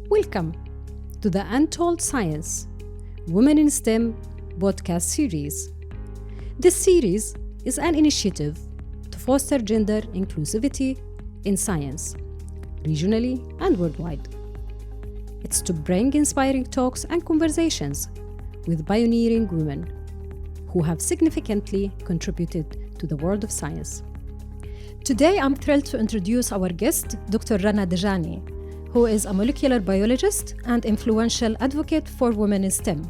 Welcome to the Untold Science, Women in STEM podcast series. This series is an initiative to foster gender inclusivity in science, regionally and worldwide. It's to bring inspiring talks and conversations with pioneering women who have significantly contributed to the world of science. Today, I'm thrilled to introduce our guest, Dr. Rana Dajani, who is a molecular biologist and influential advocate for women in STEM.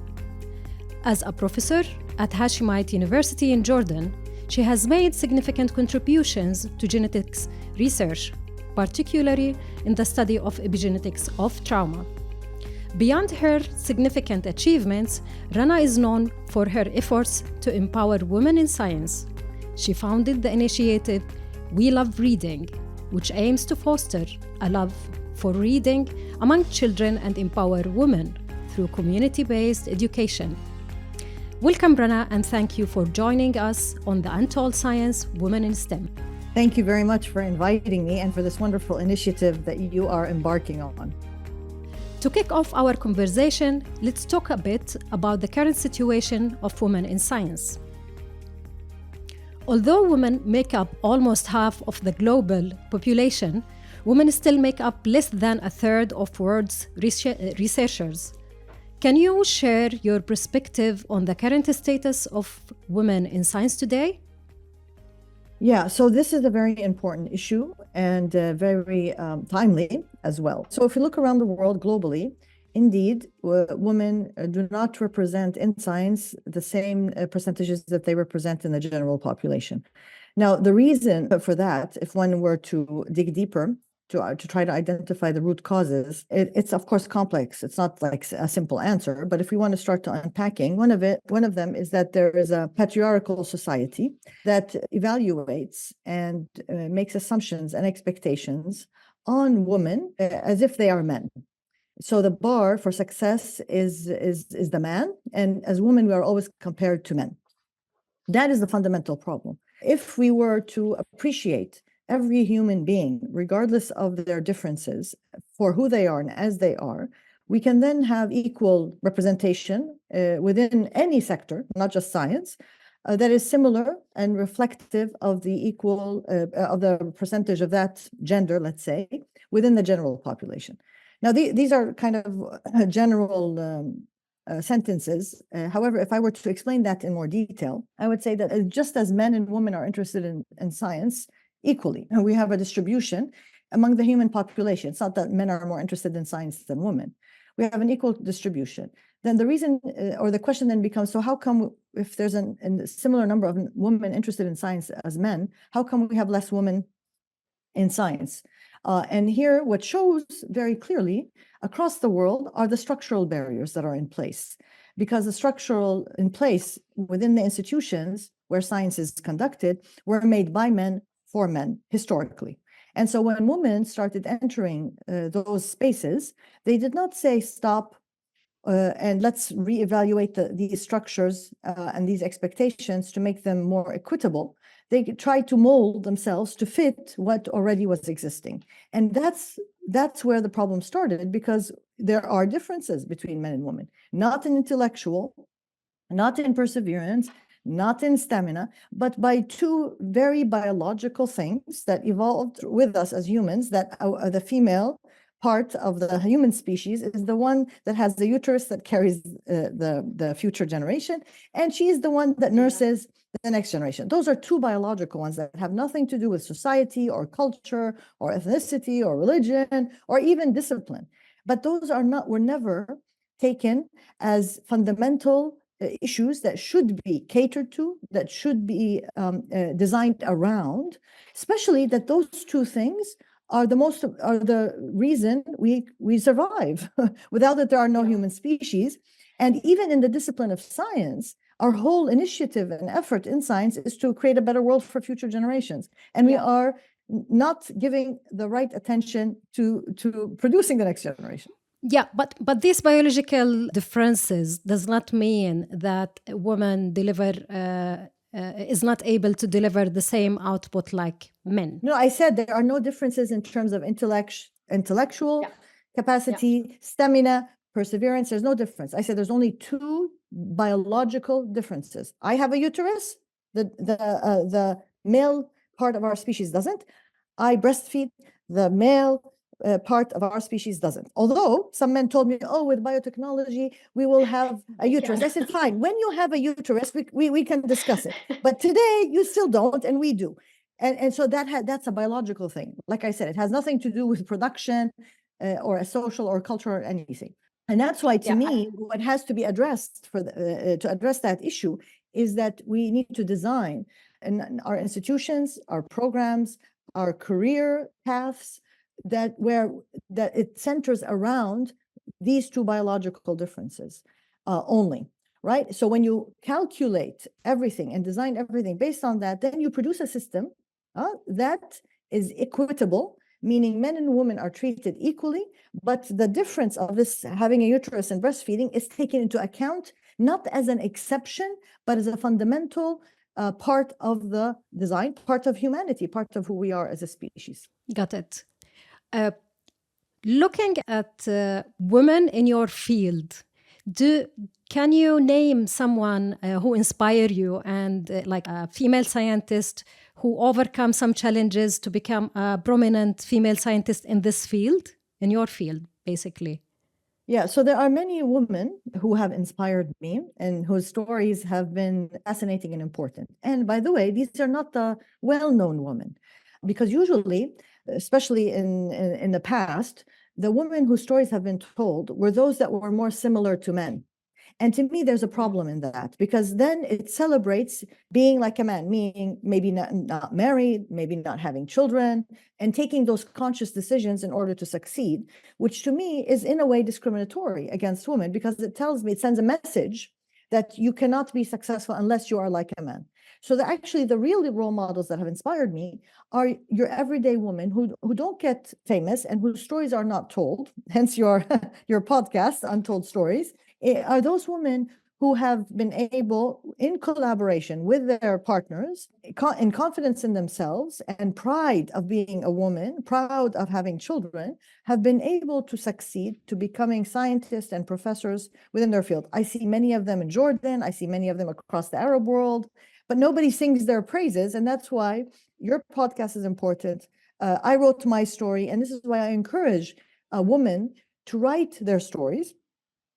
As a professor at Hashemite University in Jordan, she has made significant contributions to genetics research, particularly in the study of epigenetics of trauma. Beyond her significant achievements, Rana is known for her efforts to empower women in science. She founded the initiative We Love Reading, which aims to foster a love for reading among children and empower women through community-based education. Welcome, Rana, and thank you for joining us on the Untold Science Women in STEM. Thank you very much for inviting me and for this wonderful initiative that you are embarking on. To kick off our conversation, let's talk a bit about the current situation of women in science. Although women make up almost half of the global population, women still make up less than a third of world's researchers. Can you share your perspective on the current status of women in science today? Yeah, so this is a very important issue and very timely as well. So if you look around the world globally, indeed, women do not represent in science the same percentages that they represent in the general population. Now, the reason for that, if one were to dig deeper, to try to identify the root causes, it's of course complex. It's not like a simple answer, but if we want to start to unpacking, one of them is that there is a patriarchal society that evaluates and makes assumptions and expectations on women as if they are men. So the bar for success is the man, and as women we are always compared to men. That is the fundamental problem. If we were to appreciate every human being, regardless of their differences, for who they are and as they are, we can then have equal representation within any sector, not just science, that is similar and reflective of the equal of the percentage of that gender, let's say, within the general population. Now, these are kind of general sentences. However, if I were to explain that in more detail, I would say that just as men and women are interested in science equally, and we have a distribution among the human population. It's not that men are more interested in science than women. We have an equal distribution. Then the reason or the question then becomes, so how come if there's a similar number of women interested in science as men, how come we have less women in science? And here, what shows very clearly across the world are the structural barriers that are in place, because the structural in place within the institutions where science is conducted were made by men for men historically. And so when women started entering those spaces, they did not say stop and let's reevaluate these structures and these expectations to make them more equitable. They tried to mold themselves to fit what already was existing. And that's where the problem started, because there are differences between men and women, not in intellectual, not in perseverance, not in stamina, but by two very biological things that evolved with us as humans, that the female part of the human species is the one that has the uterus that carries the future generation, and she's the one that nurses the next generation. Those are two biological ones that have nothing to do with society or culture or ethnicity or religion or even discipline. But those were never taken as fundamental issues that should be catered to, that should be designed around, especially that those two things are the reason we survive. Without it, there are no human species. And even in the discipline of science, our whole initiative and effort in science is to create a better world for future generations. And we are not giving the right attention to producing the next generation. Yeah, but these biological differences does not mean that a woman is not able to deliver the same output like men. No, I said there are no differences in terms of intellectual, capacity, stamina, perseverance. There's no difference. I said there's only two biological differences. I have a uterus. The male part of our species doesn't. I breastfeed. The male part of our species doesn't. Although some men told me, oh, with biotechnology, we will have a uterus. I said, fine, when you have a uterus, we can discuss it. But today you still don't, and we do. And so that's a biological thing. Like I said, it has nothing to do with production or a social or cultural or anything. And that's why, to me, what has to be addressed to address that issue is that we need to design our institutions, our programs, our career paths that it centers around these two biological differences only, right? So when you calculate everything and design everything based on that, then you produce a system that is equitable, meaning men and women are treated equally, but the difference of this having a uterus and breastfeeding is taken into account not as an exception, but as a fundamental part of the design, part of humanity, part of who we are as a species. Got it. Looking at women in your field, can you name someone who inspire you and like a female scientist who overcome some challenges to become a prominent female scientist in this field, in your field, basically? Yeah, so there are many women who have inspired me and whose stories have been fascinating and important. And by the way, these are not the well-known women, because usually, especially in the past, the women whose stories have been told were those that were more similar to men. And to me, there's a problem in that, because then it celebrates being like a man, meaning maybe not married, maybe not having children, and taking those conscious decisions in order to succeed, which to me is in a way discriminatory against women, because it sends a message that you cannot be successful unless you are like a man. So actually, the real role models that have inspired me are your everyday women who don't get famous and whose stories are not told, hence your podcast, Untold Stories, are those women who have been able, in collaboration with their partners, in confidence in themselves and pride of being a woman, proud of having children, have been able to succeed to becoming scientists and professors within their field. I see many of them in Jordan. I see many of them across the Arab world, but nobody sings their praises. And that's why your podcast is important. I wrote my story, and this is why I encourage a woman to write their stories,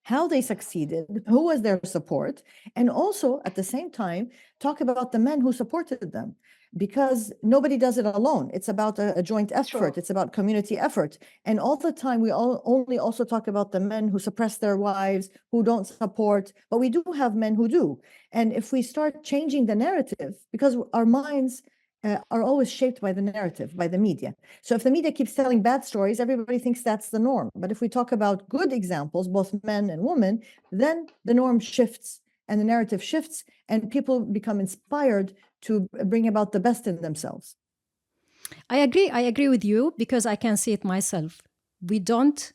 how they succeeded, who was their support, and also at the same time talk about the men who supported them, because nobody does it alone. It's about a joint effort. Sure. It's about community effort. And all the time we only also talk about the men who suppress their wives, who don't support, but we do have men who do. And if we start changing the narrative, because our minds are always shaped by the narrative, by the media. So if the media keeps telling bad stories, everybody thinks that's the norm. But if we talk about good examples, both men and women, then the norm shifts and the narrative shifts, and people become inspired to bring about the best in themselves. I agree with you, because I can see it myself. We don't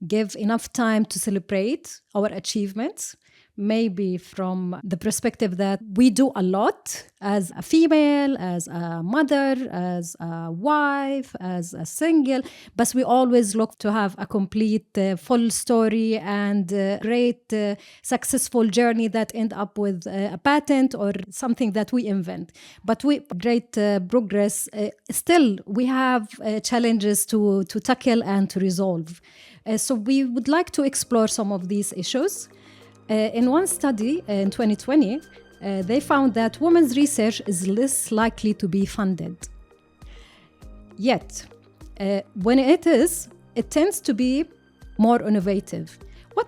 give enough time to celebrate our achievements. Maybe from the perspective that we do a lot as a female, as a mother, as a wife, as a single, but we always look to have a complete, full story and great, successful journey that end up with a patent or something that we invent. But great progress, still we have challenges to tackle and to resolve. So we would like to explore some of these issues. In one study in 2020, they found that women's research is less likely to be funded. Yet, when it tends to be more innovative. What,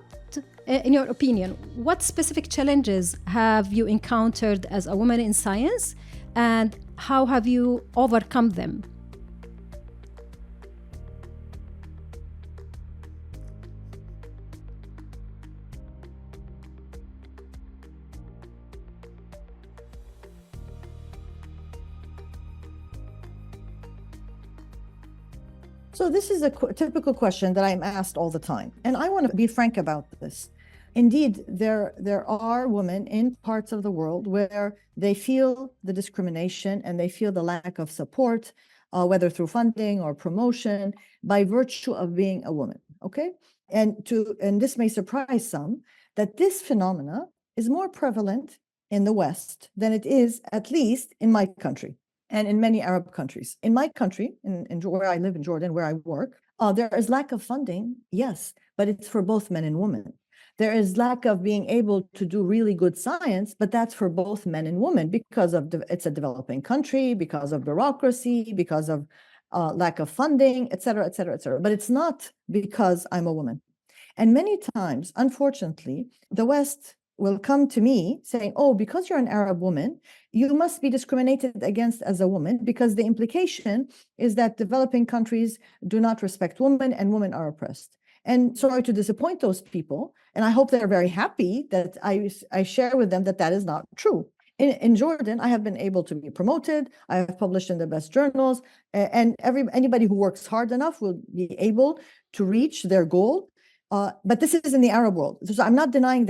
in your opinion, what specific challenges have you encountered as a woman in science, and how have you overcome them? So this is a typical question that I'm asked all the time, and I want to be frank about this. Indeed, there are women in parts of the world where they feel the discrimination and they feel the lack of support, whether through funding or promotion, by virtue of being a woman. okay? And this may surprise some, that this phenomena is more prevalent in the West than it is, at least in my country and in many Arab countries. In my country, in where I live in Jordan, where I work, there is lack of funding, yes, but it's for both men and women. There is lack of being able to do really good science, but that's for both men and women because of it's a developing country, because of bureaucracy, because of lack of funding, et cetera, et cetera, et cetera. But it's not because I'm a woman. And many times, unfortunately, the West will come to me saying, oh, because you're an Arab woman, you must be discriminated against as a woman, because the implication is that developing countries do not respect women and women are oppressed. And sorry to disappoint those people. And I hope they're very happy that I share with them that that is not true. In Jordan, I have been able to be promoted. I have published in the best journals, and anybody who works hard enough will be able to reach their goal. But this is in the Arab world. So I'm not denying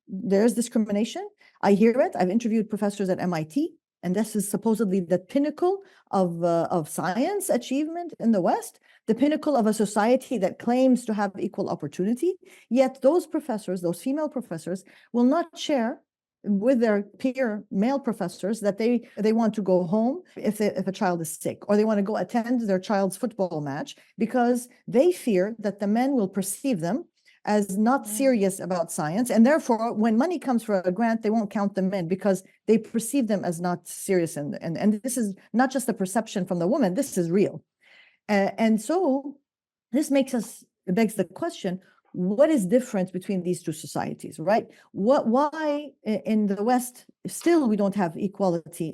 there's discrimination. I hear it. I've interviewed professors at MIT, and this is supposedly the pinnacle of science achievement in the West, the pinnacle of a society that claims to have equal opportunity. Yet those professors, those female professors, will not share with their peer male professors that they want to go home if a child is sick, or they want to go attend their child's football match, because they fear that the men will perceive them as not serious about science, and therefore when money comes for a grant, they won't count them in because they perceive them as not serious. And this is not just a perception from the woman, this is real. And so this begs the question, what is different between these two societies, right? Why in the West still we don't have equality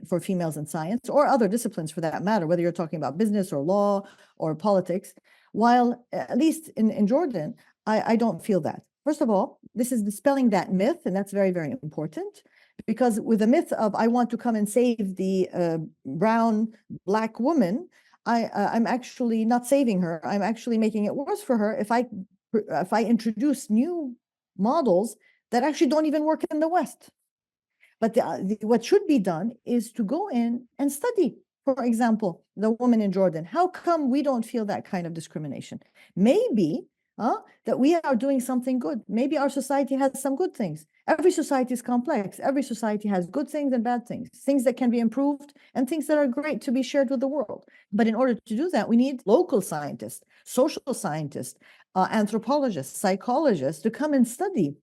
for females in science or other disciplines for that matter, whether you're talking about business or law or politics, while at least in Jordan, I don't feel that. First of all, this is dispelling that myth, and that's very, very important, because with the myth of I want to come and save the brown, black woman, I'm actually not saving her. I'm actually making it worse for her if I introduce new models that actually don't even work in the West. But what should be done is to go in and study, for example, the woman in Jordan. How come we don't feel that kind of discrimination? Maybe that we are doing something good. Maybe our society has some good things. Every society is complex. Every society has good things and bad things, things that can be improved and things that are great to be shared with the world. But in order to do that, we need local scientists, social scientists, anthropologists, psychologists to come and study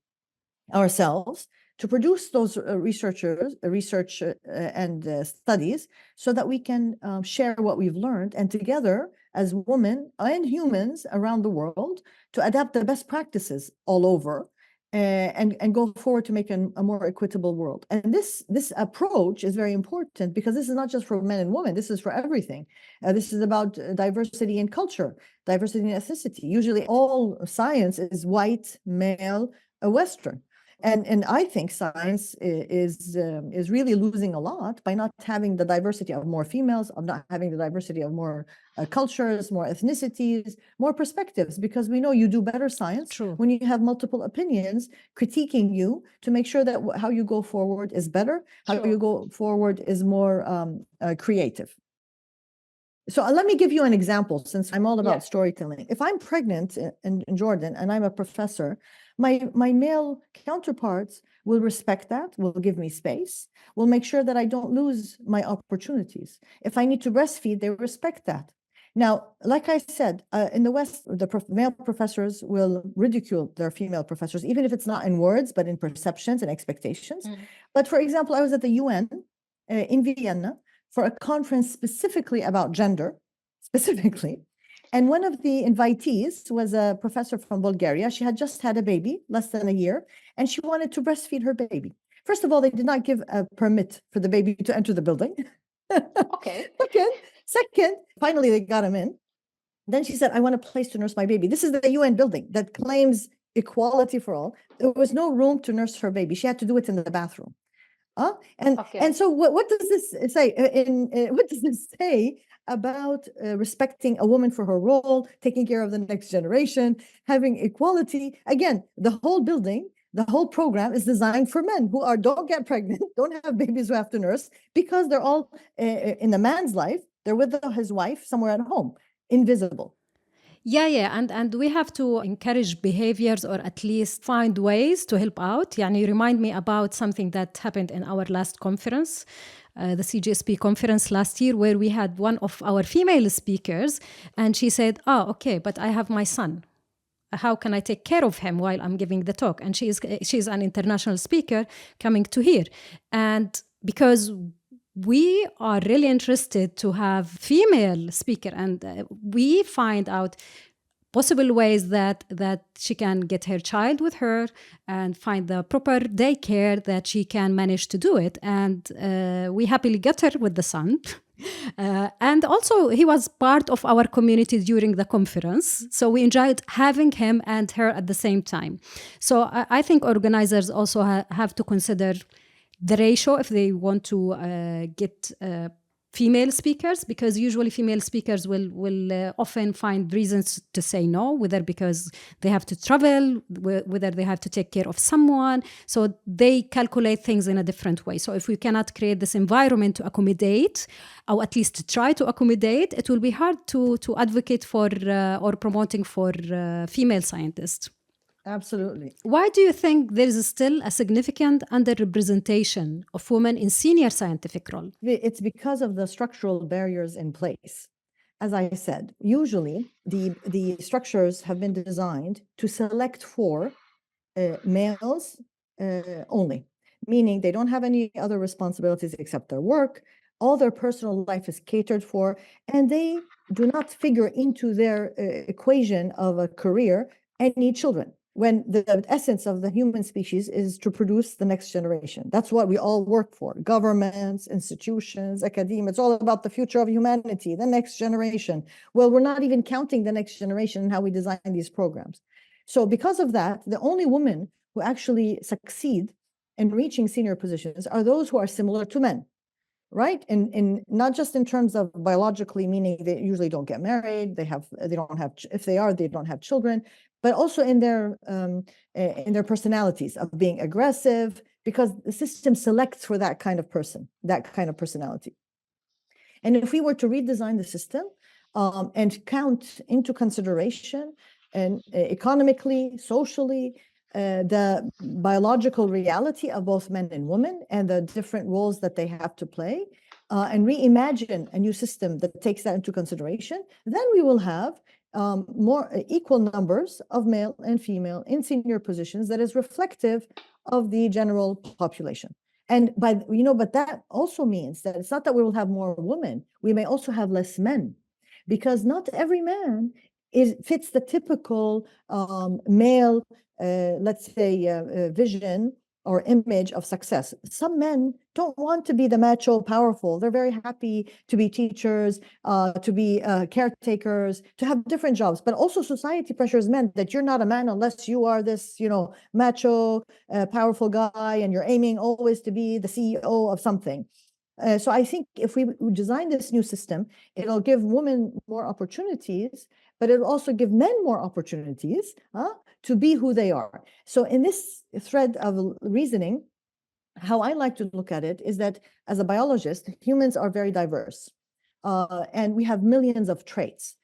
ourselves, to produce those research and studies, so that we can share what we've learned, and together as women and humans around the world to adapt the best practices all over and go forward to make a more equitable world. And this approach is very important, because this is not just for men and women, this is for everything. This is about diversity in culture, diversity in ethnicity. Usually all science is white, male, Western. And I think science is really losing a lot by not having the diversity of more females, of not having the diversity of more cultures, more ethnicities, more perspectives, because we know you do better science when you have multiple opinions critiquing you to make sure that how you go forward is better, how you go forward is more creative. So let me give you an example, since I'm all about storytelling. If I'm pregnant in Jordan and I'm a professor, my male counterparts will respect that, will give me space, will make sure that I don't lose my opportunities. If I need to breastfeed, they respect that. Now, like I said, in the West, the male professors will ridicule their female professors, even if it's not in words, but in perceptions and expectations. But for example, I was at the UN in Vienna for a conference specifically about gender, And one of the invitees was a professor from Bulgaria. She had just had a baby, less than a year, and she wanted to breastfeed her baby. First of all, they did not give a permit for the baby to enter the building. Okay. Second, finally they got him in. Then she said, I want a place to nurse my baby. This is the UN building that claims equality for all. There was no room to nurse her baby. She had to do it in the bathroom. And so what does this say? What does this say about respecting a woman for her role, taking care of the next generation, having equality? Again, the whole building, the whole program is designed for men who don't get pregnant, don't have babies who have to nurse, because they're all in the man's life, they're with his wife somewhere at home, invisible. Yeah, and we have to encourage behaviors or at least find ways to help out. Yani, you remind me about something that happened in our last conference, the CGSB conference last year, where we had one of our female speakers, and she said, "Oh, okay, but I have my son. How can I take care of him while I'm giving the talk?" And she's an international speaker coming to here, and because we are really interested to have female speaker, and we find out possible ways that she can get her child with her and find the proper daycare that she can manage to do it. And we happily got her with the son. And also, he was part of our community during the conference. So we enjoyed having him and her at the same time. So I think organizers also have to consider the ratio if they want to get female speakers, because usually female speakers will often find reasons to say no, whether because they have to travel, whether they have to take care of someone. So they calculate things in a different way. So if we cannot create this environment to accommodate, or at least to try to accommodate, it will be hard to advocate for or promoting for female scientists. Absolutely. Why do you think there is still a significant underrepresentation of women in senior scientific role? It's because of the structural barriers in place. As I said, usually the structures have been designed to select for males only, meaning they don't have any other responsibilities except their work. All their personal life is catered for, and they do not figure into their equation of a career any children, when the essence of the human species is to produce the next generation. That's what we all work for. Governments, institutions, academia, it's all about the future of humanity, the next generation. Well, we're not even counting the next generation in how we design these programs. So because of that, the only women who actually succeed in reaching senior positions are those who are similar to men. Right? And not just in terms of biologically, meaning they usually don't get married, they don't have, if they are, they don't have children, but also in their personalities of being aggressive, because the system selects for that kind of person, that kind of personality. And if we were to redesign the system and count into consideration and economically, socially, the biological reality of both men and women and the different roles that they have to play, and reimagine a new system that takes that into consideration, then we will have more equal numbers of male and female in senior positions that is reflective of the general population. And but that also means that it's not that we will have more women, we may also have less men, because not every man fits the typical male, let's say, vision or image of success. Some men don't want to be the macho powerful. They're very happy to be teachers, to be caretakers, to have different jobs. But also society pressures men that you're not a man unless you are this, macho, powerful guy, and you're aiming always to be the CEO of something. So I think if we design this new system, it'll give women more opportunities, but it'll also give men more opportunities to be who they are. So in this thread of reasoning, how I like to look at it is that as a biologist, humans are very diverse, and we have millions of traits.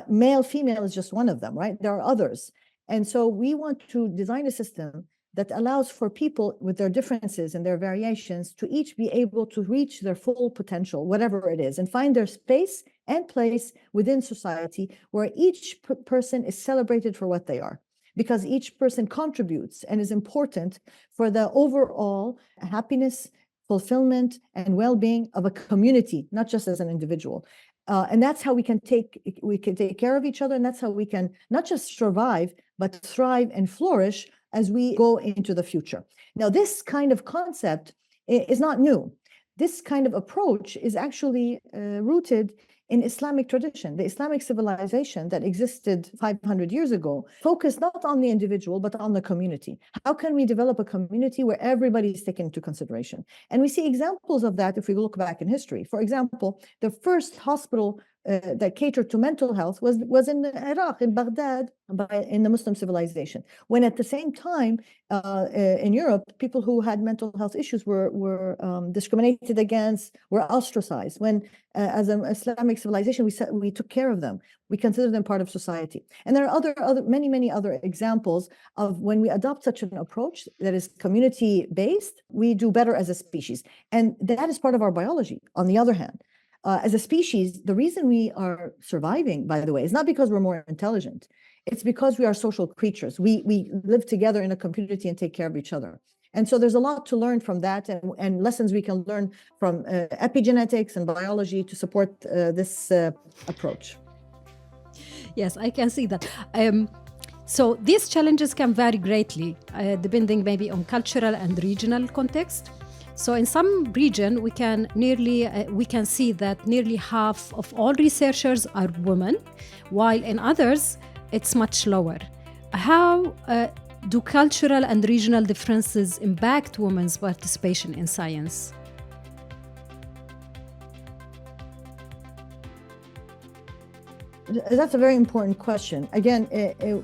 Male, female is just one of them, right? There are others. And so we want to design a system that allows for people with their differences and their variations to each be able to reach their full potential, whatever it is, and find their space and place within society where each person is celebrated for what they are, because each person contributes and is important for the overall happiness, fulfillment, and well-being of a community, not just as an individual. And that's how we can take care of each other, and that's how we can not just survive, but thrive and flourish as we go into the future. Now, this kind of concept is not new. This kind of approach is actually rooted in Islamic tradition. The Islamic civilization that existed 500 years ago focused not on the individual, but on the community. How can we develop a community where everybody is taken into consideration? And we see examples of that if we look back in history. For example, the first hospital that catered to mental health was in Iraq, in Baghdad, in the Muslim civilization. When at the same time, in Europe, people who had mental health issues were discriminated against, were ostracized. When, as an Islamic civilization, we took care of them. We consider them part of society. And there are many other examples of when we adopt such an approach that is community-based, we do better as a species. And that is part of our biology, on the other hand. As a species, the reason we are surviving, by the way, is not because we're more intelligent. It's because we are social creatures. We live together in a community and take care of each other. And so there's a lot to learn from that, and lessons we can learn from epigenetics and biology to support this approach. Yes, I can see that. So these challenges can vary greatly, depending maybe on cultural and regional context. So in some region, we can see that nearly half of all researchers are women, while in others, it's much lower. How do cultural and regional differences impact women's participation in science? That's a very important question. Again,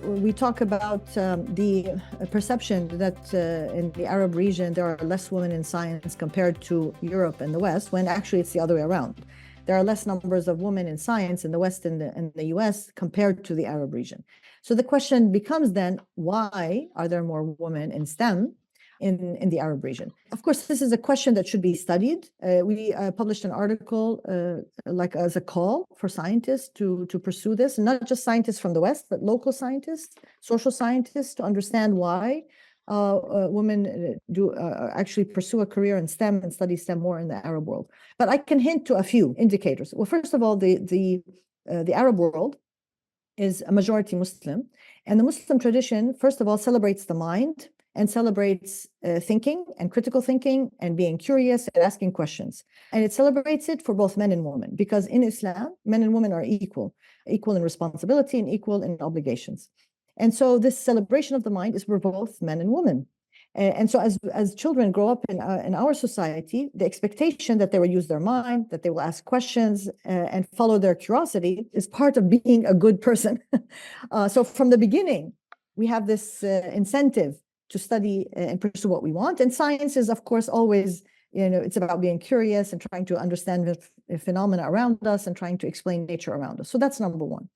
we talk about the perception that in the Arab region, there are less women in science compared to Europe and the West, when actually it's the other way around. There are less numbers of women in science in the West and the US compared to the Arab region. So the question becomes then, why are there more women in STEM in the Arab region? Of course, this is a question that should be studied. We published an article like as a call for scientists to pursue this, not just scientists from the West, but local scientists, social scientists, to understand why women do actually pursue a career in STEM and study STEM more in the Arab world. But I can hint to a few indicators. Well, first of all, the Arab world is a majority Muslim, and the Muslim tradition, first of all, celebrates the mind and celebrates thinking and critical thinking and being curious and asking questions. And it celebrates it for both men and women, because in Islam, men and women are equal in responsibility and equal in obligations. And so this celebration of the mind is for both men and women. And so as children grow up in our society, the expectation that they will use their mind, that they will ask questions and follow their curiosity is part of being a good person. So from the beginning, we have this incentive to study and pursue what we want. And science is, of course, always, it's about being curious and trying to understand the phenomena around us and trying to explain nature around us. So that's number one.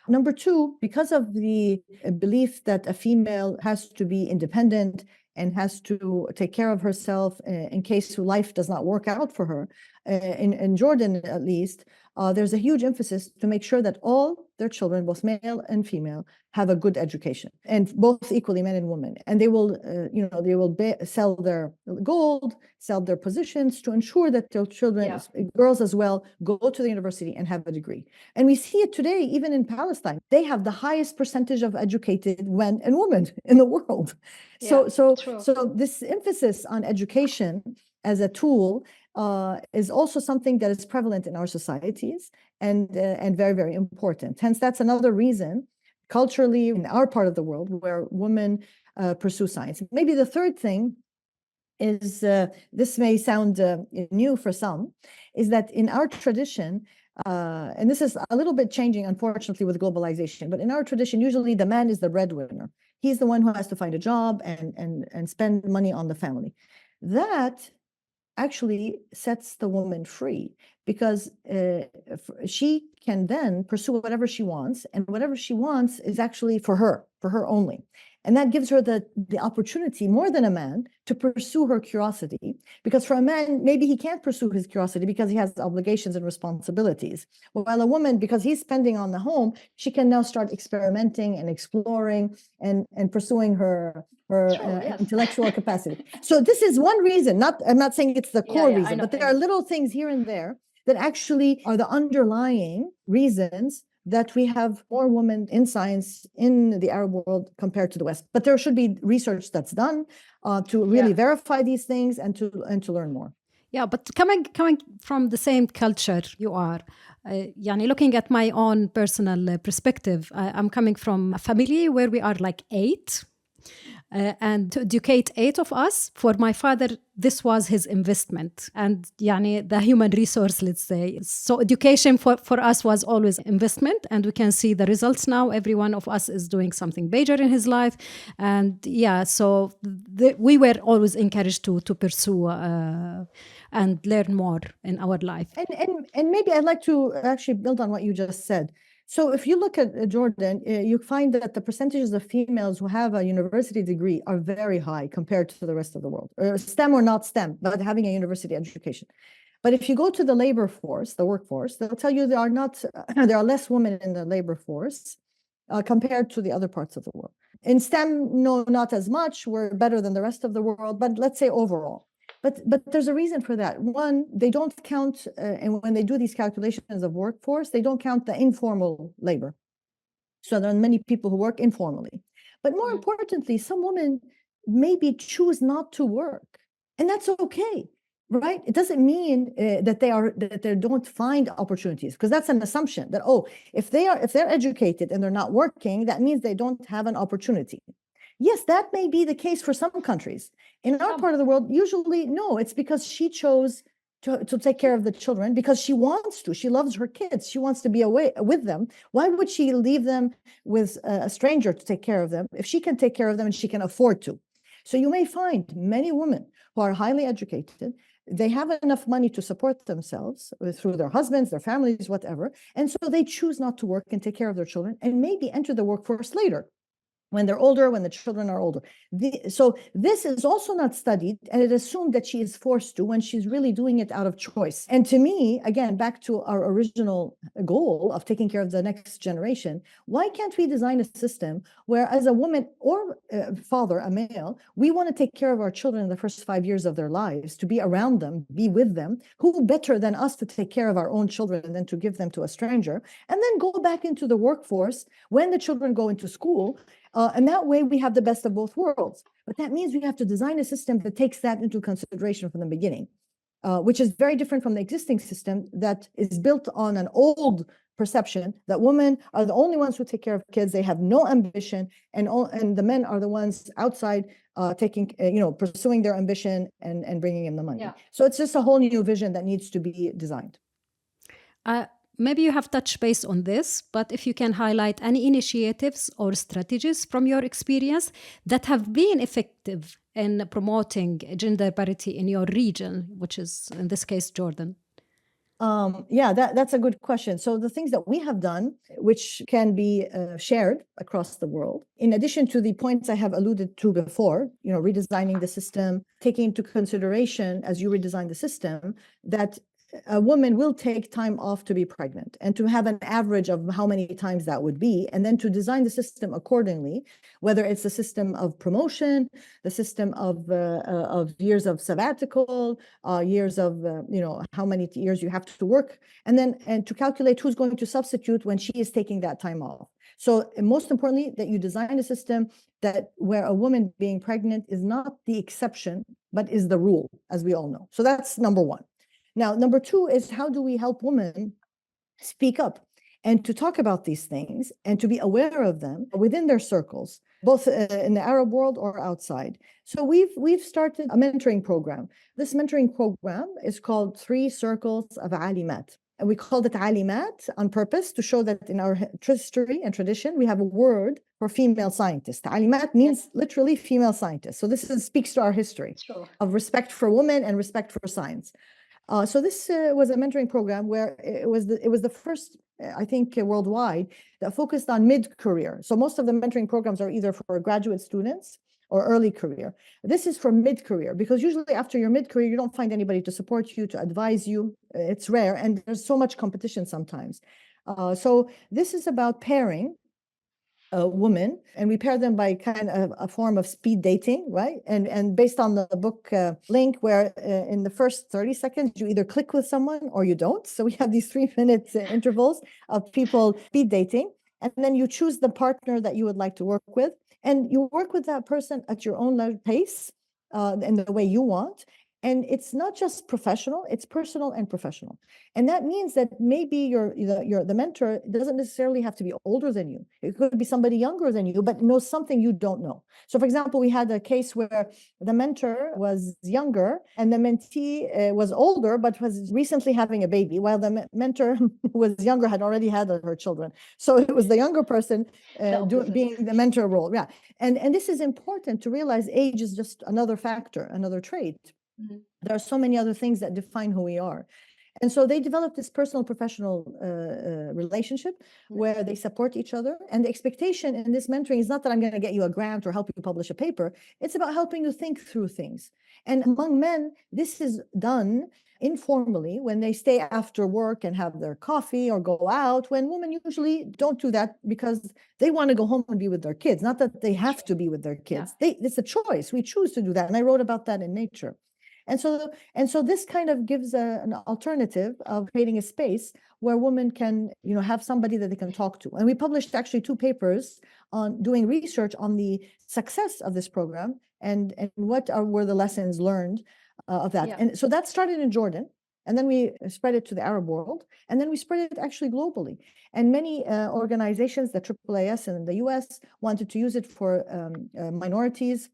Number two, because of the belief that a female has to be independent and has to take care of herself in case life does not work out for her, in Jordan at least, there's a huge emphasis to make sure that all their children, both male and female, have a good education, and both equally men and women. And they will, sell their gold, sell their positions to ensure that their children, girls as well, go to the university and have a degree. And we see it today, even in Palestine. They have the highest percentage of educated men and women in the world. So this emphasis on education as a tool is also something that is prevalent in our societies and very, very important. Hence, that's another reason, culturally, in our part of the world, where women pursue science. Maybe the third thing is, this may sound new for some, is that in our tradition, and this is a little bit changing, unfortunately, with globalization, but in our tradition, usually the man is the breadwinner. He's the one who has to find a job and spend money on the family. That actually sets the woman free, because she can then pursue whatever she wants, and whatever she wants is actually for her only. And that gives her the opportunity, more than a man, to pursue her curiosity. Because for a man, maybe he can't pursue his curiosity because he has obligations and responsibilities. While a woman, because he's spending on the home, she can now start experimenting and exploring and pursuing her intellectual capacity. So this is one reason. I'm not saying it's the core reason, but there are little things here and there that actually are the underlying reasons that we have more women in science in the Arab world compared to the West. But there should be research that's done to really verify these things and to learn more. Yeah, but coming from the same culture you are, looking at my own personal perspective, I'm coming from a family where we are like 8. and to educate 8 of us. For my father, this was his investment. And يعني, the human resource, let's say. So education for us was always investment. And we can see the results now. Every one of us is doing something major in his life. And yeah, so we were always encouraged to pursue and learn more in our life. And maybe I'd like to actually build on what you just said. So if you look at Jordan, you find that the percentages of females who have a university degree are very high compared to the rest of the world, STEM or not STEM, but having a university education. But if you go to the labor force, the workforce, they'll tell you there are less women in the labor force compared to the other parts of the world. In STEM, no, not as much. We're better than the rest of the world, but let's say overall. But there's a reason for that. One, they don't count, and when they do these calculations of workforce, they don't count the informal labor. So there are many people who work informally. But more importantly, some women maybe choose not to work, and that's okay, right? It doesn't mean that they don't find opportunities, because that's an assumption that, if they're educated and they're not working, that means they don't have an opportunity. Yes, that may be the case for some countries. In our part of the world, usually, no, it's because she chose to take care of the children because she wants to. She loves her kids. She wants to be away with them. Why would she leave them with a stranger to take care of them if she can take care of them and she can afford to? So you may find many women who are highly educated. They have enough money to support themselves through their husbands, their families, whatever. And so they choose not to work and take care of their children and maybe enter the workforce later, when they're older, when the children are older. So this is also not studied, and it assumed that she is forced to when she's really doing it out of choice. And to me, again, back to our original goal of taking care of the next generation, why can't we design a system where, as a woman or father, a male, we want to take care of our children in the first 5 years of their lives, to be around them, be with them. Who better than us to take care of our own children than to give them to a stranger, and then go back into the workforce when the children go into school? And that way we have the best of both worlds. But that means we have to design a system that takes that into consideration from the beginning, which is very different from the existing system that is built on an old perception that women are the only ones who take care of kids. They have no ambition, and the men are the ones outside pursuing their ambition and bringing in the money. Yeah. So it's just a whole new vision that needs to be designed. Maybe you have touched base on this, but if you can highlight any initiatives or strategies from your experience that have been effective in promoting gender parity in your region, which is in this case Jordan. That's a good question. So the things that we have done, which can be shared across the world, in addition to the points I have alluded to before, redesigning the system, taking into consideration as you redesign the system that a woman will take time off to be pregnant, and to have an average of how many times that would be, and then to design the system accordingly, whether it's the system of promotion, the system of years of sabbatical, years of how many years you have to work, and to calculate who's going to substitute when she is taking that time off. So most importantly, that you design a system that where a woman being pregnant is not the exception, but is the rule, as we all know. So that's number one. Now, number two is, how do we help women speak up and to talk about these things and to be aware of them within their circles, both in the Arab world or outside? So we've started a mentoring program. This mentoring program is called 3 Circles of Alimat. And we called it Alimat on purpose to show that in our history and tradition, we have a word for female scientists. Alimat means literally female scientists. So this speaks to our history of respect for women and respect for science. So this was a mentoring program where it was the first, I think, worldwide that focused on mid-career. So most of the mentoring programs are either for graduate students or early career. This is for mid-career, because usually after your mid-career, you don't find anybody to support you, to advise you. It's rare, and there's so much competition sometimes. So this is about pairing a woman, and we pair them by kind of a form of speed dating, right? And based on the book link, where in the first 30 seconds, you either click with someone or you don't. So we have these 3-minute intervals of people speed dating, and then you choose the partner that you would like to work with, and you work with that person at your own pace, in the way you want. And it's not just professional, it's personal and professional. And that means that maybe the mentor doesn't necessarily have to be older than you. It could be somebody younger than you, but knows something you don't know. So for example, we had a case where the mentor was younger and the mentee was older, but was recently having a baby, while the mentor who was younger had already had her children. So it was the younger person being the mentor role. Yeah. And this is important to realize age is just another factor, another trait. There are so many other things that define who we are. And so they developed this personal professional relationship where they support each other. And the expectation in this mentoring is not that I'm going to get you a grant or help you publish a paper. It's about helping you think through things. And among men, this is done informally when they stay after work and have their coffee or go out, when women usually don't do that because they want to go home and be with their kids. Not that they have to be with their kids. It's a choice. We choose to do that. And I wrote about that in Nature. And so this kind of gives an alternative of creating a space where women can, have somebody that they can talk to. And we published actually 2 papers on doing research on the success of this program and what were the lessons learned of that. And so that started in Jordan. And then we spread it to the Arab world. And then we spread it actually globally. And many organizations, the AAAS in the US, wanted to use it for minorities.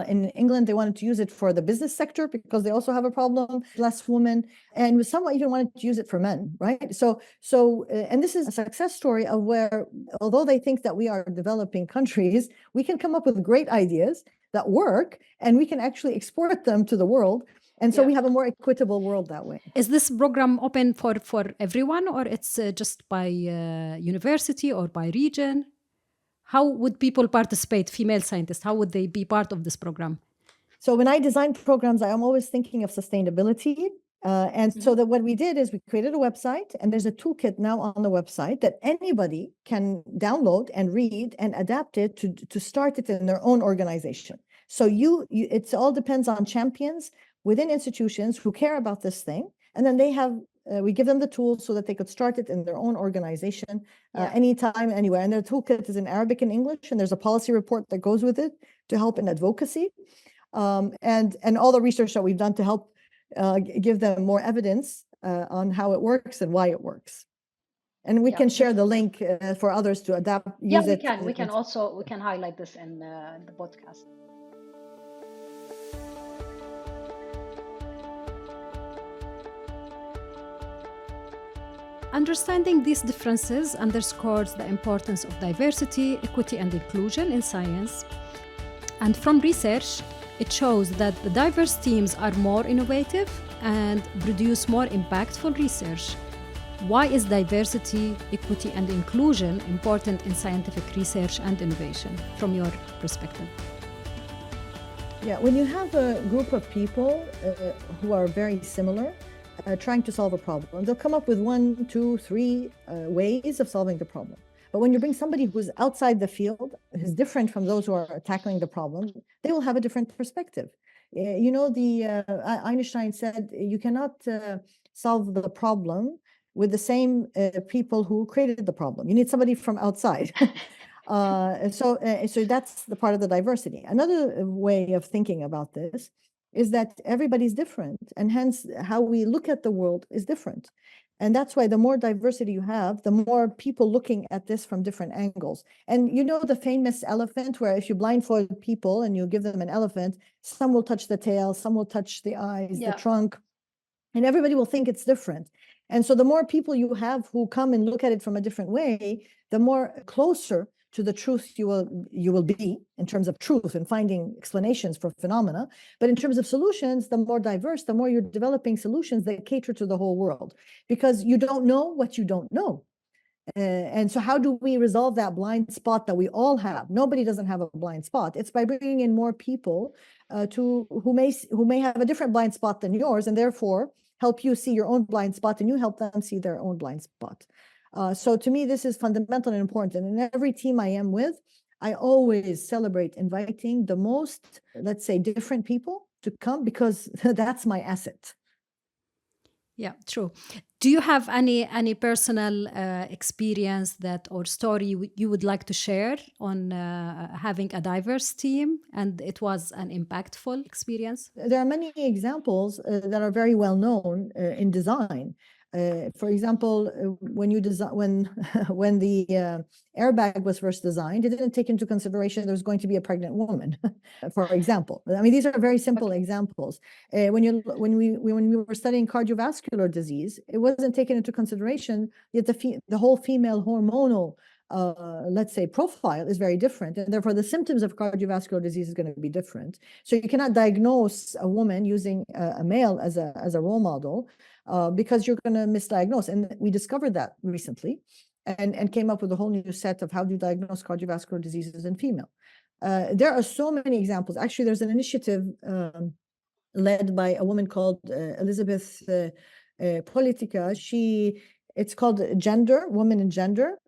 In England, they wanted to use it for the business sector because they also have a problem, less women, and some even wanted to use it for men, right? So, and this is a success story of where, although they think that we are developing countries, we can come up with great ideas that work, and we can actually export them to the world. And so we have a more equitable world that way. Is this program open for everyone, or it's just by university or by region? How would people participate, female scientists? How would they be part of this program? So when I design programs, I am always thinking of sustainability. So that what we did is we created a website, and there's a toolkit now on the website that anybody can download and read and adapt it to start it in their own organization. So it all depends on champions within institutions who care about this thing. And then we give them the tools so that they could start it in their own organization anytime, anywhere. And their toolkit is in Arabic and English, and there's a policy report that goes with it to help in advocacy. And all the research that we've done to help give them more evidence on how it works and why it works. And we can share the link for others to use it. We can highlight this in the podcast. Understanding these differences underscores the importance of diversity, equity, and inclusion in science. And from research, it shows that the diverse teams are more innovative and produce more impactful research. Why is diversity, equity, and inclusion important in scientific research and innovation, from your perspective? Yeah, when you have a group of people who are very similar, trying to solve a problem, they'll come up with 1, 2, 3 ways of solving the problem. But when you bring somebody who's outside the field, who's different from those who are tackling the problem, they will have a different perspective. Einstein said you cannot solve the problem with the same people who created the problem. You need somebody from outside. So that's the part of the diversity. Another way of thinking about this is that everybody's different, and hence how we look at the world is different. And that's why the more diversity you have, the more people looking at this from different angles. And the famous elephant, where if you blindfold people and you give them an elephant, some will touch the tail, some will touch the eyes, the trunk, and everybody will think it's different. And so the more people you have who come and look at it from a different way, the more closer to the truth you will be in terms of truth and finding explanations for phenomena. But in terms of solutions, the more diverse, the more you're developing solutions that cater to the whole world, because you don't know what you don't know. And so how do we resolve that blind spot that we all have? Nobody doesn't have a blind spot. It's by bringing in more people who may have a different blind spot than yours, and therefore help you see your own blind spot, and you help them see their own blind spot. So to me, this is fundamental and important. And in every team I am with, I always celebrate inviting the most, let's say, different people to come, because that's my asset. Yeah, true. Do you have any personal experience that or story you would like to share on having a diverse team and it was an impactful experience? There are many examples that are very well known in design. For example, when you design when the airbag was first designed, it didn't take into consideration there's going to be a pregnant woman. For example, I mean these are very simple examples. When we were studying cardiovascular disease, it wasn't taken into consideration that the whole female hormonal let's say profile is very different, and therefore the symptoms of cardiovascular disease is going to be different. So you cannot diagnose a woman using a male as a role model because you're going to misdiagnose. And we discovered that recently and came up with a whole new set of how do you diagnose cardiovascular diseases in female. There are so many examples. Actually, there's an initiative led by a woman called Elizabeth Politica. It's called Gender, Women in Gender.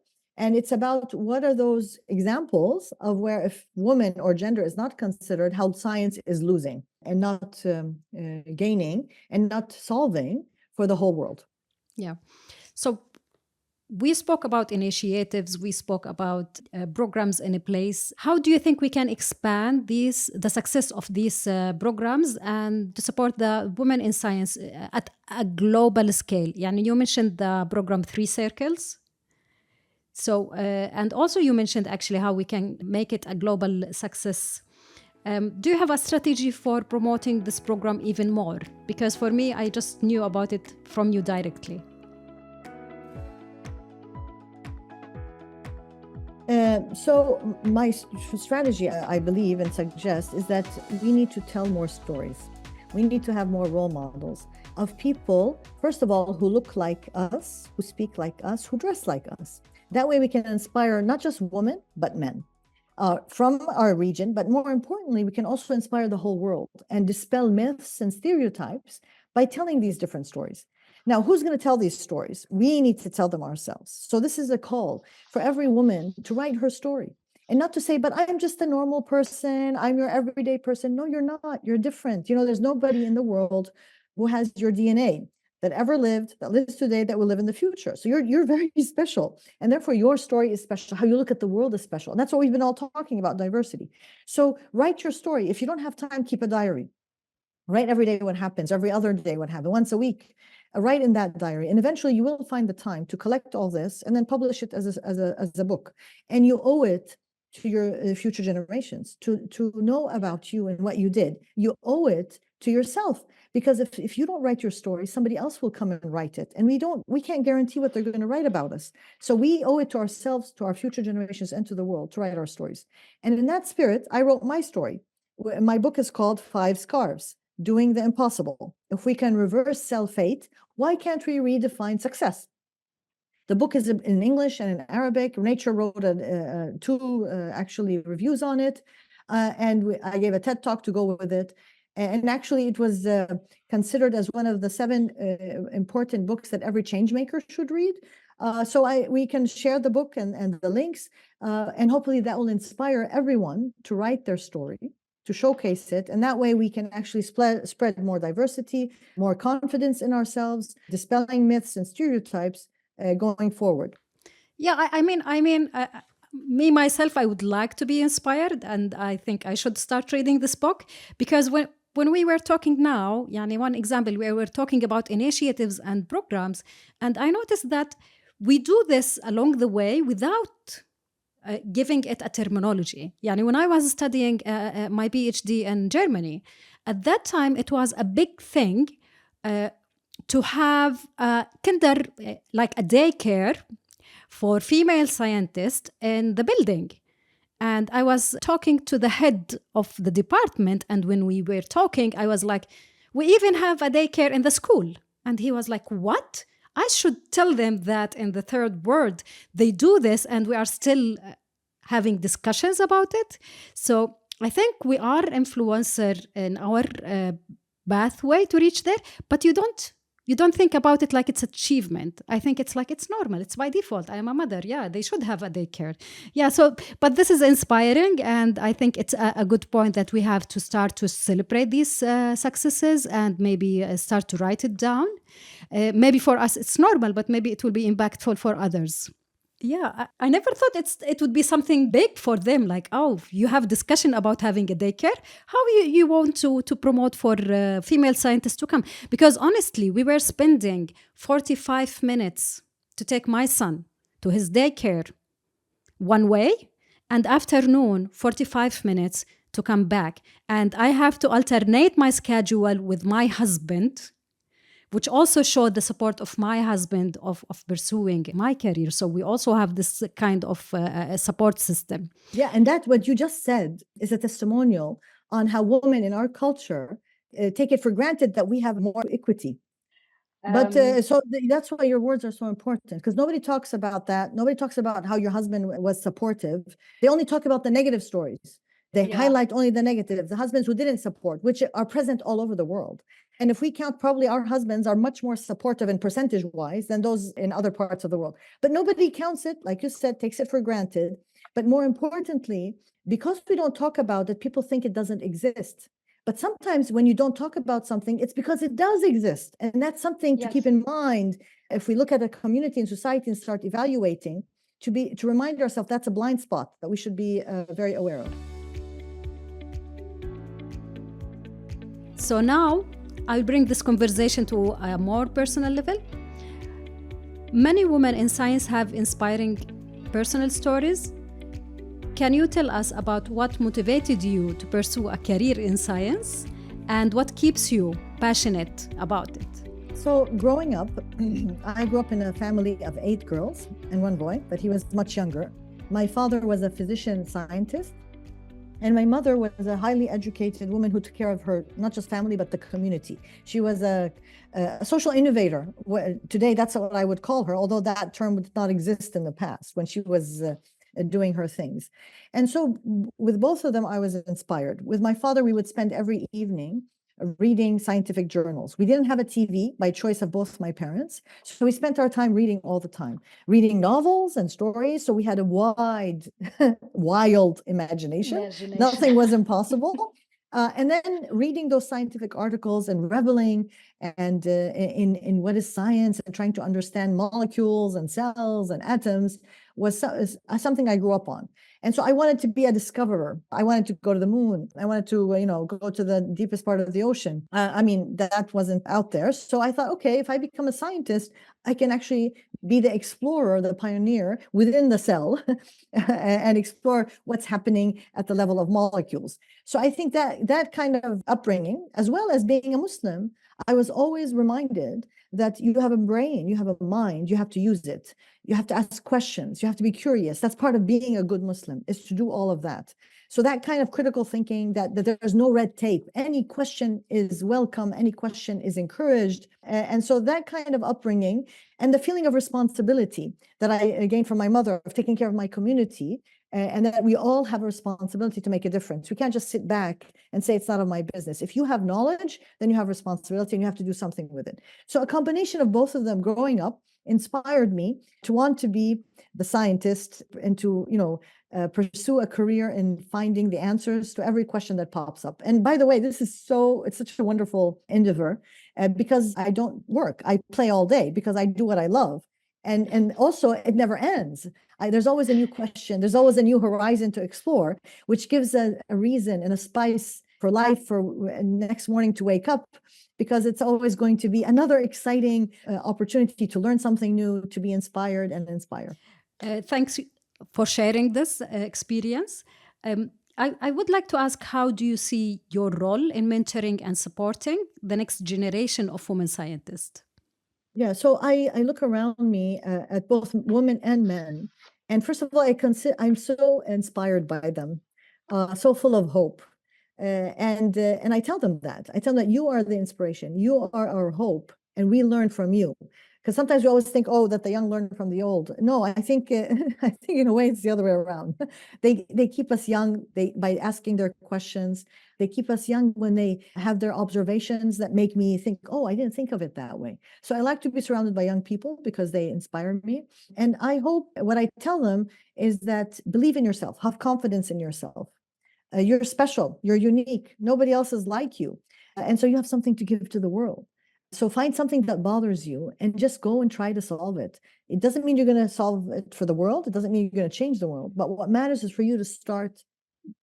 And it's about what are those examples of where if woman or gender is not considered, how science is losing and not gaining and not solving for the whole world. Yeah. So we spoke about initiatives, we spoke about programs in place. How do you think we can expand the success of these programs and to support the women in science at a global scale? Yani you mentioned the program 3 Circles. So, and also you mentioned actually how we can make it a global success. Do you have a strategy for promoting this program even more? Because for me, I just knew about it from you directly. So my strategy, I believe and suggest, is that we need to tell more stories. We need to have more role models of people, first of all, who look like us, who speak like us, who dress like us. That way we can inspire not just women, but men from our region. But more importantly, we can also inspire the whole world and dispel myths and stereotypes by telling these different stories. Now, who's going to tell these stories? We need to tell them ourselves. So this is a call for every woman to write her story and not to say, but I'm just a normal person. I'm your everyday person. No, you're not. You're different. You know, there's nobody in the world who has your DNA that ever lived, that lives today, that will live in the future. So you're very special. And therefore your story is special. How you look at the world is special. And that's what we've been all talking about, diversity. So write your story. If you don't have time, keep a diary. Write every day what happens, every other day what happens, once a week. Write in that diary. And eventually you will find the time to collect all this and then publish it as a book. And you owe it to your future generations to know about you and what you did. You owe it to yourself, because if you don't write your story, somebody else will come and write it, and we can't guarantee what they're going to write about us. So we owe it to ourselves, to our future generations, and to the world to write our stories. And in that spirit, I wrote my story. My book is called 5 Scarves: Doing the Impossible. If we can reverse self-hate, why can't we redefine success? The book is in English and in Arabic. Nature wrote 2 actually reviews on it, and I gave a TED talk to go with it. And actually, it was considered as one of the 7 important books that every change maker should read. So we can share the book and the links, and hopefully that will inspire everyone to write their story, to showcase it. And that way we can actually spread more diversity, more confidence in ourselves, dispelling myths and stereotypes going forward. Yeah, I mean, me myself, I would like to be inspired, and I think I should start reading this book, because when we were talking now, yani one example, we were talking about initiatives and programs, and I noticed that we do this along the way without giving it a terminology. Yani when I was studying my PhD in Germany, at that time it was a big thing to have like a daycare for female scientists in the building. And I was talking to the head of the department, and when we were talking, I was like, we even have a daycare in the school. And he was like, what? I should tell them that in the third world they do this, and we are still having discussions about it. So I think we are influencer in our pathway to reach there, but you don't you don't think about it like it's achievement. I think it's like it's normal. It's by default. I am a mother. Yeah, they should have a daycare. Yeah. So, but this is inspiring, and I think it's a good point that we have to start to celebrate these successes and maybe start to write it down. Maybe for us it's normal, but maybe it will be impactful for others. Yeah, I never thought it would be something big for them. Like, oh, you have discussion about having a daycare. How you want to promote for female scientists to come? Because honestly, we were spending 45 minutes to take my son to his daycare one way, and afternoon 45 minutes to come back. And I have to alternate my schedule with my husband, which also showed the support of my husband of pursuing my career. So we also have this kind of support system. Yeah, and that what you just said is a testimonial on how women in our culture take it for granted that we have more equity. But that's why your words are so important, because nobody talks about that. Nobody talks about how your husband was supportive. They only talk about the negative stories. They highlight only the negatives, the husbands who didn't support, which are present all over the world. And if we count, probably our husbands are much more supportive in percentage-wise than those in other parts of the world. But nobody counts it, like you said, takes it for granted. But more importantly, because we don't talk about it, people think it doesn't exist. But sometimes when you don't talk about something, it's because it does exist. And that's something to keep in mind if we look at a community and society and start evaluating, to remind ourselves that's a blind spot that we should be very aware of. So now I'll bring this conversation to a more personal level. Many women in science have inspiring personal stories. Can you tell us about what motivated you to pursue a career in science and what keeps you passionate about it? So growing up, I grew up in a family of 8 girls and 1 boy, but he was much younger. My father was a physician scientist, and my mother was a highly educated woman who took care of her, not just family, but the community. She was a social innovator. Today, that's what I would call her, although that term did not exist in the past when she was doing her things. And so with both of them, I was inspired. With my father, we would spend every evening reading scientific journals. We didn't have a TV by choice of both my parents. So we spent our time reading all the time, reading novels and stories. So we had a wild imagination. Nothing was impossible. And then reading those scientific articles and reveling and in what is science and trying to understand molecules and cells and atoms was something I grew up on. And so I wanted to be a discoverer. I wanted to go to the moon. I wanted to, go to the deepest part of the ocean. I mean, that wasn't out there. So I thought, okay, if I become a scientist, I can actually be the explorer, the pioneer within the cell and explore what's happening at the level of molecules. So I think that kind of upbringing, as well as being a Muslim, I was always reminded that you have a brain, you have a mind, you have to use it. You have to ask questions. You have to be curious. That's part of being a good Muslim, is to do all of that. So that kind of critical thinking, that there's no red tape. Any question is welcome. Any question is encouraged. And so that kind of upbringing and the feeling of responsibility that I gained from my mother of taking care of my community, and that we all have a responsibility to make a difference. We can't just sit back and say it's none of my business. If you have knowledge, then you have responsibility and you have to do something with it. So a combination of both of them growing up inspired me to want to be the scientist and to, pursue a career in finding the answers to every question that pops up. And by the way, it's such a wonderful endeavor because I don't work. I play all day because I do what I love. And also it never ends. There's always a new question. There's always a new horizon to explore, which gives a reason and a spice for life, for next morning to wake up, because it's always going to be another exciting opportunity to learn something new, to be inspired and inspire. Thanks for sharing this experience. I would like to ask, how do you see your role in mentoring and supporting the next generation of women scientists? Yeah, so I look around me at both women and men, and first of all, I'm so inspired by them, so full of hope, and I tell them that you are the inspiration, you are our hope, and we learn from you. Because sometimes we always think, oh, that the young learn from the old. No, I think I think in a way it's the other way around. They keep us young by asking their questions. They keep us young when they have their observations that make me think, oh, I didn't think of it that way. So I like to be surrounded by young people because they inspire me. And I hope what I tell them is that believe in yourself, have confidence in yourself. You're special, you're unique. Nobody else is like you. And so you have something to give to the world. So find something that bothers you and just go and try to solve it. It doesn't mean you're going to solve it for the world. It doesn't mean you're going to change the world. But what matters is for you to start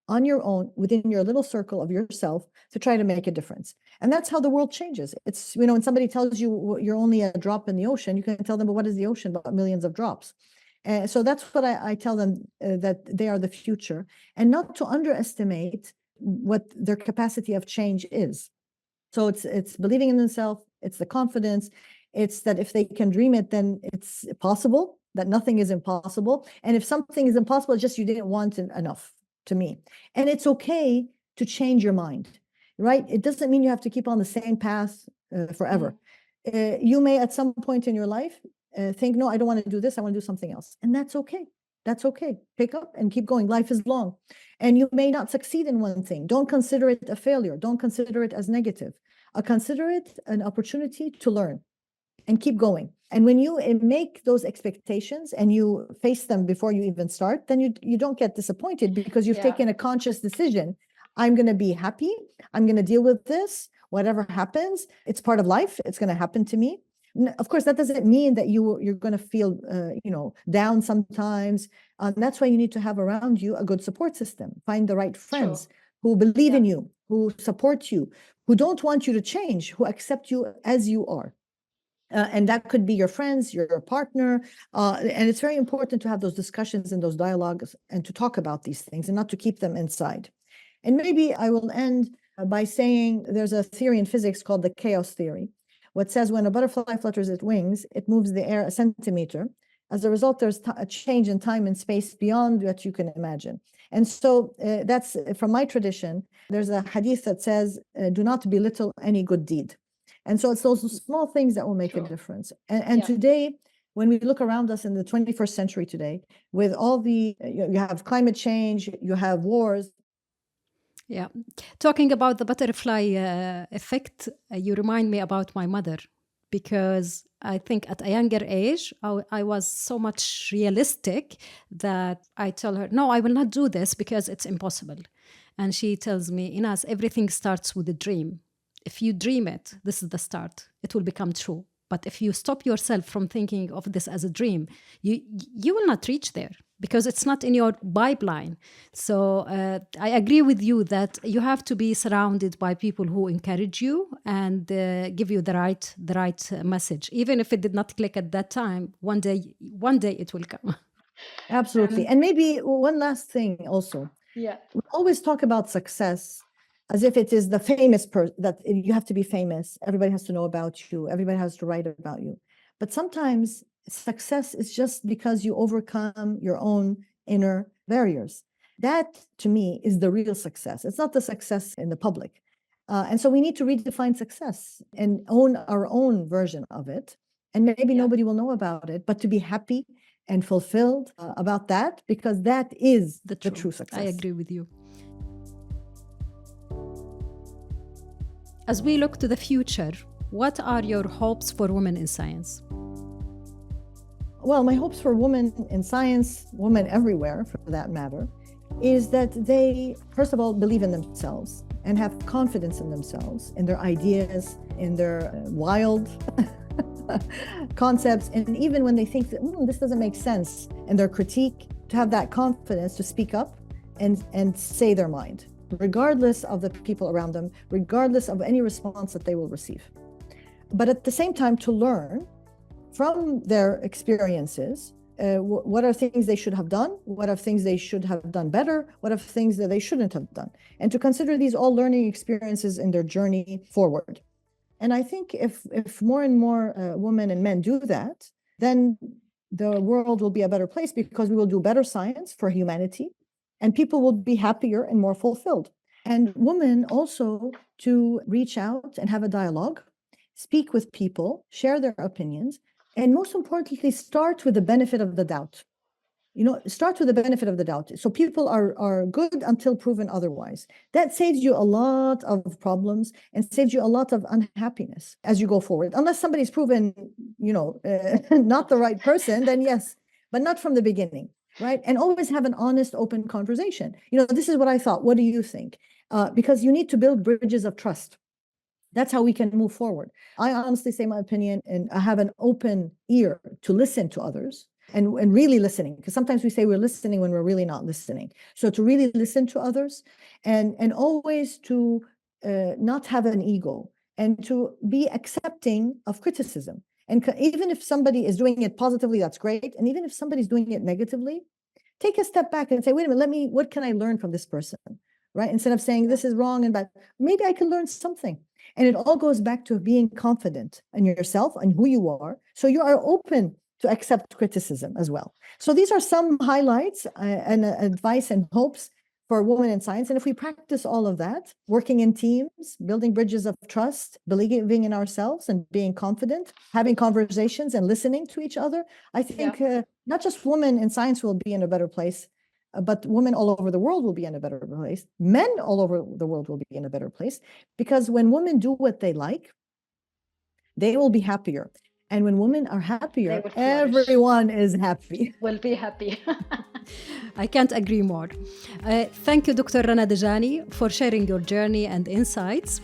on your own within your little circle of yourself to try to make a difference. And that's how the world changes. It's, when somebody tells you you're only a drop in the ocean, you can tell them, but what is the ocean but millions of drops? So that's what I tell them, that they are the future, and not to underestimate what their capacity of change is. So it's believing in themselves, it's the confidence, it's that if they can dream it, then it's possible, that nothing is impossible. And if something is impossible, it's just you didn't want it enough, to me. And it's okay to change your mind, right? It doesn't mean you have to keep on the same path forever. You may at some point in your life think, no, I don't want to do this, I want to do something else. And that's okay. That's okay. Pick up and keep going. Life is long. And you may not succeed in one thing. Don't consider it a failure. Don't consider it as negative. Consider it an opportunity to learn and keep going. And when you make those expectations and you face them before you even start, then you don't get disappointed because you've taken a conscious decision. I'm going to be happy. I'm going to deal with this. Whatever happens, it's part of life. It's going to happen to me. Of course, that doesn't mean that you're going to feel, down sometimes. That's why you need to have around you a good support system. Find the right friends who believe in you, who support you, who don't want you to change, who accept you as you are. And that could be your friends, your partner. And it's very important to have those discussions and those dialogues and to talk about these things and not to keep them inside. And maybe I will end by saying there's a theory in physics called the chaos theory, what says when a butterfly flutters its wings, it moves the air a centimeter. As a result, there's a change in time and space beyond what you can imagine. And so that's from my tradition. There's a hadith that says, do not belittle any good deed. And so it's those small things that will make a difference. And today, when we look around us in the 21st century today, with all the, you have climate change, you have wars. Yeah. Talking about the butterfly effect, you remind me about my mother, because I think at a younger age, I was so much realistic that I tell her, no, I will not do this because it's impossible. And she tells me, Inas, everything starts with a dream. If you dream it, this is the start. It will become true. But if you stop yourself from thinking of this as a dream, you will not reach there because it's not in your pipeline. So I agree with you that you have to be surrounded by people who encourage you and give you the right message. Even if it did not click at that time, one day it will come. Absolutely. And maybe one last thing also. Yeah. We always talk about success as if it is the famous person, that you have to be famous. Everybody has to know about you. Everybody has to write about you. But sometimes success is just because you overcome your own inner barriers. That, to me, is the real success. It's not the success in the public. And so we need to redefine success and own our own version of it. And maybe nobody will know about it, but to be happy and fulfilled about that, because that is the true success. I agree with you. As we look to the future, what are your hopes for women in science? Well, my hopes for women in science, women everywhere for that matter, is that they, first of all, believe in themselves and have confidence in themselves, in their ideas, in their wild concepts, and even when they think that this doesn't make sense, and their critique, to have that confidence to speak up and say their mind, regardless of the people around them, regardless of any response that they will receive. But at the same time, to learn from their experiences, what are things they should have done? What are things they should have done better? What are things that they shouldn't have done? And to consider these all learning experiences in their journey forward. And I think if more and more women and men do that, then the world will be a better place, because we will do better science for humanity, and people will be happier and more fulfilled. And women also to reach out and have a dialogue, speak with people, share their opinions, And most importantly, start with the benefit of the doubt. Start with the benefit of the doubt. So people are good until proven otherwise. That saves you a lot of problems and saves you a lot of unhappiness as you go forward. Unless somebody's proven, not the right person, then yes, but not from the beginning, right? And always have an honest, open conversation. This is what I thought. What do you think? Because you need to build bridges of trust. That's how we can move forward. I honestly say my opinion, and I have an open ear to listen to others. And really listening, because sometimes we say we're listening when we're really not listening. So to really listen to others and always to not have an ego and to be accepting of criticism. And even if somebody is doing it positively, that's great. And even if somebody's doing it negatively, take a step back and say, wait a minute, what can I learn from this person? Right? Instead of saying this is wrong and bad, maybe I can learn something. And it all goes back to being confident in yourself and who you are. So you are open to accept criticism as well. So these are some highlights and advice and hopes for women in science. And if we practice all of that, working in teams, building bridges of trust, believing in ourselves and being confident, having conversations and listening to each other, I think not just women in science will be in a better place, but women all over the world will be in a better place. Men all over the world will be in a better place, because when women do what they like, they will be happier. And when women are happier, everyone is happy. Will be happy. I can't agree more. Thank you, Dr. Rana Dajani, for sharing your journey and insights.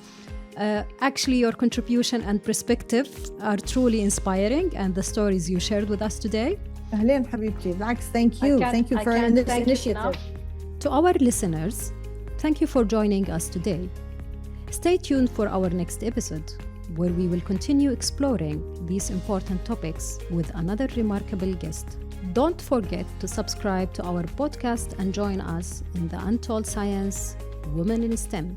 Actually, your contribution and perspective are truly inspiring, and the stories you shared with us today. أهلين حبيبتي. بالعكس, thank you. Thank you for this initiative. To our listeners, thank you for joining us today. Stay tuned for our next episode, where we will continue exploring these important topics with another remarkable guest. Don't forget to subscribe to our podcast and join us in the Untold Science, Women in STEM.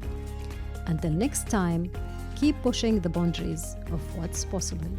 Until next time, keep pushing the boundaries of what's possible.